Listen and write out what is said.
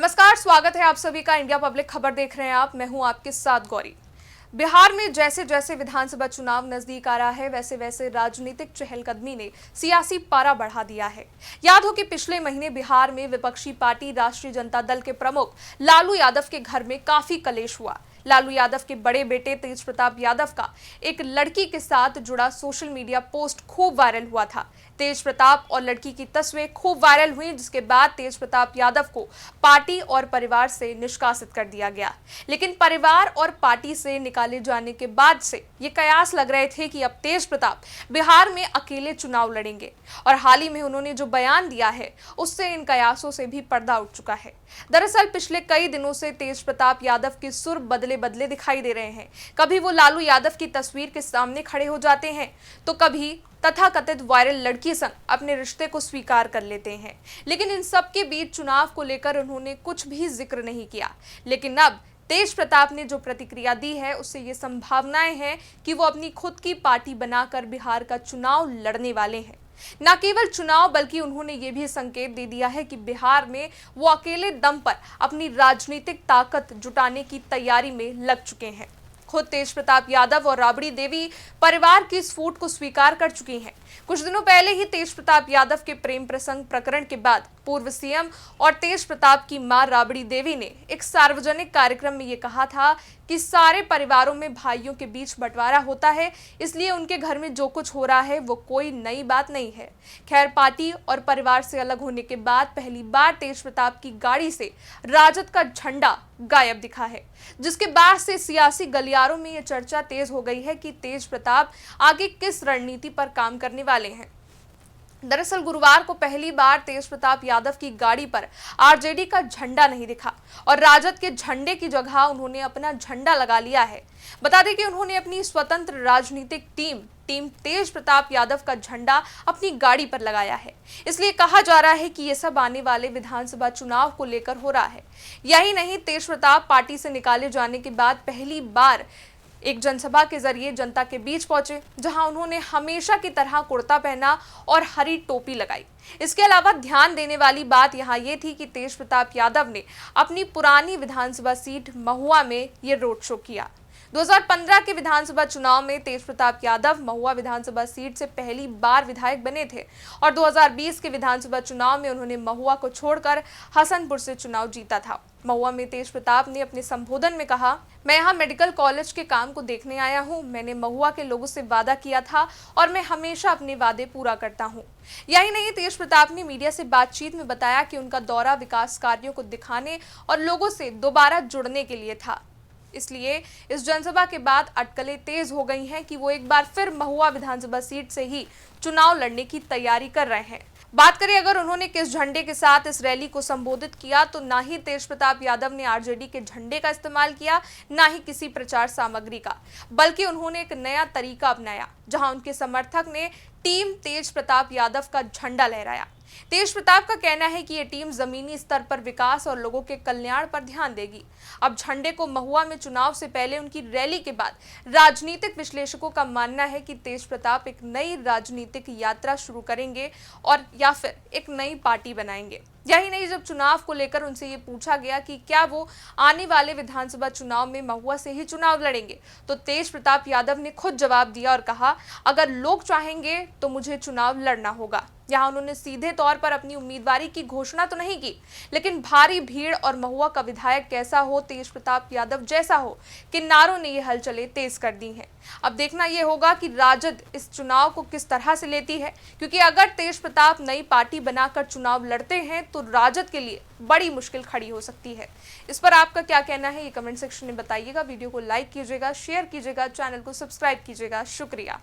नमस्कार, स्वागत है आप सभी का। इंडिया पब्लिक खबर देख रहे हैं आप। मैं हूं आपके साथ गौरी। बिहार में जैसे जैसे विधानसभा चुनाव नजदीक आ रहा है, वैसे वैसे राजनीतिक चहलकदमी ने सियासी पारा बढ़ा दिया है। याद हो कि पिछले महीने बिहार में विपक्षी पार्टी राष्ट्रीय जनता दल के प्रमुख लालू यादव के घर में काफी कलेश हुआ। लालू यादव के बड़े बेटे तेज प्रताप यादव का एक लड़की के साथ जुड़ा सोशल मीडिया पोस्ट खूब वायरल हुआ था। तेज प्रताप और लड़की की तस्वीरें खूब वायरल हुई, जिसके बाद तेज प्रताप यादव को पार्टी और परिवार से निष्कासित कर दिया गया। लेकिन परिवार और पार्टी से निकाले जाने के बाद से ये कयास लग रहे थे कि अब तेज प्रताप बिहार में अकेले चुनाव लड़ेंगे, और हाल ही में उन्होंने जो बयान दिया है उससे इन कयासों से भी पर्दा उठ चुका है। दरअसल पिछले कई दिनों से तेज प्रताप यादव के सुर बदले बदले दिखाई दे रहे हैं। कभी वो लालू यादव की तस्वीर के सामने खड़े हो जाते हैं, तो कभी तथाकथित वायरल लड़की संग अपने रिश्ते को स्वीकार कर लेते हैं। लेकिन इन सब के बीच चुनाव को लेकर उन्होंने कुछ भी जिक्र नहीं किया। लेकिन अब तेज प्रताप ने जो प्रतिक्रिया दी है, उससे ये संभावनाएं हैं कि वो अपनी खुद की पार्टी बनाकर बिहार का चुनाव लड़ने वाले हैं। न केवल चुनाव, बल्कि उन्होंने ये भी संकेत दे दिया है कि बिहार में वो अकेले दम पर अपनी राजनीतिक ताकत जुटाने की तैयारी में लग चुके हैं। खुद तेज प्रताप यादव और राबड़ी देवी परिवार की इस फूट को स्वीकार कर चुकी हैं। कुछ दिनों पहले ही तेज प्रताप यादव के प्रेम प्रसंग प्रकरण के बाद पूर्व सीएम और तेज प्रताप की मां राबड़ी देवी ने एक सार्वजनिक कार्यक्रम में ये कहा था कि सारे परिवारों में भाइयों के बीच बंटवारा होता है, इसलिए उनके घर में जो कुछ हो रहा है वो कोई नई बात नहीं है। खैर, पार्टी और परिवार से अलग होने के बाद पहली बार तेज प्रताप की गाड़ी से राजद का झंडा गायब दिखा है, जिसके बाद से सियासी गलियारों में ये चर्चा तेज हो गई है कि तेज प्रताप आगे किस रणनीति पर काम करने वाले हैं। दरअसल गुरुवार को पहली बार तेज प्रताप यादव की गाड़ी पर आरजेडी का झंडा नहीं दिखा, और राजद के झंडे की जगह उन्होंने अपना झंडा लगा लिया है। बता दें कि उन्होंने अपनी स्वतंत्र राजनीतिक टीम तेज प्रताप यादव का झंडा अपनी गाड़ी पर लगाया है। इसलिए कहा जा रहा है कि ये सब आने वाले विधानसभा चुनाव को लेकर हो रहा है। यही नहीं, तेज प्रताप पार्टी से निकाले जाने के बाद पहली बार एक जनसभा के जरिए जनता के बीच पहुंचे, जहां उन्होंने हमेशा की तरह कुर्ता पहना और हरी टोपी लगाई। इसके अलावा ध्यान देने वाली बात यहां ये थी कि तेज प्रताप यादव ने अपनी पुरानी विधानसभा सीट महुआ में ये रोड शो किया। 2015 के विधानसभा चुनाव में तेज प्रताप यादव महुआ विधानसभा सीट से पहली बार विधायक बने थे, और 2020 के विधानसभा चुनाव में उन्होंने महुआ को छोड़कर हसनपुर से चुनाव जीता था। महुआ में तेज प्रताप ने अपने संबोधन में कहा, मैं यहाँ मेडिकल कॉलेज के काम को देखने आया हूँ। मैंने महुआ के लोगों से वादा किया था और मैं हमेशा अपने वादे पूरा करता हूँ। यही नहीं, तेज प्रताप ने मीडिया से बातचीत में बताया कि उनका दौरा विकास कार्यों को दिखाने और लोगों से दोबारा जुड़ने के लिए था। इसलिए इस जनसभा के बाद अटकलें तेज हो गई हैं कि वो एक बार फिर महुआ विधानसभा सीट से ही चुनाव लड़ने की तैयारी कर रहे हैं। बात करें अगर उन्होंने किस झंडे के साथ इस रैली को संबोधित किया, तो ना ही तेज प्रताप यादव ने आरजेडी के झंडे का इस्तेमाल किया, ना ही किसी प्रचार सामग्री का, बल्कि उन्होंने एक नया तरीका अपनाया, जहां उनके समर्थक ने टीम तेज प्रताप यादव का झंडा लहराया। तेज प्रताप का कहना है कि ये टीम जमीनी स्तर पर विकास और लोगों के कल्याण पर ध्यान देगी। अब झंडे को महुआ में चुनाव से पहले उनकी रैली के बाद राजनीतिक विश्लेषकों का मानना है कि तेज प्रताप एक नई राजनीतिक यात्रा शुरू करेंगे और या फिर एक नई पार्टी बनाएंगे। यही नहीं, जब चुनाव को लेकर उनसे ये पूछा गया कि क्या वो आने वाले विधानसभा चुनाव में महुआ से ही चुनाव लड़ेंगे, तो तेज प्रताप यादव ने खुद जवाब दिया और कहा, अगर लोग चाहेंगे तो मुझे चुनाव लड़ना होगा। यहाँ उन्होंने सीधे तौर पर अपनी उम्मीदवारी की घोषणा तो नहीं की, लेकिन भारी भीड़ और महुआ का विधायक कैसा हो, तेज प्रताप यादव जैसा हो, कि नारों ने ये हलचलें तेज कर दी हैं। अब देखना यह होगा कि राजद इस चुनाव को किस तरह से लेती है, क्योंकि अगर तेज प्रताप नई पार्टी बनाकर चुनाव लड़ते हैं तो राजद के लिए बड़ी मुश्किल खड़ी हो सकती है। इस पर आपका क्या कहना है, ये कमेंट सेक्शन में बताइएगा। वीडियो को लाइक कीजिएगा, शेयर कीजिएगा, चैनल को सब्सक्राइब कीजिएगा। शुक्रिया।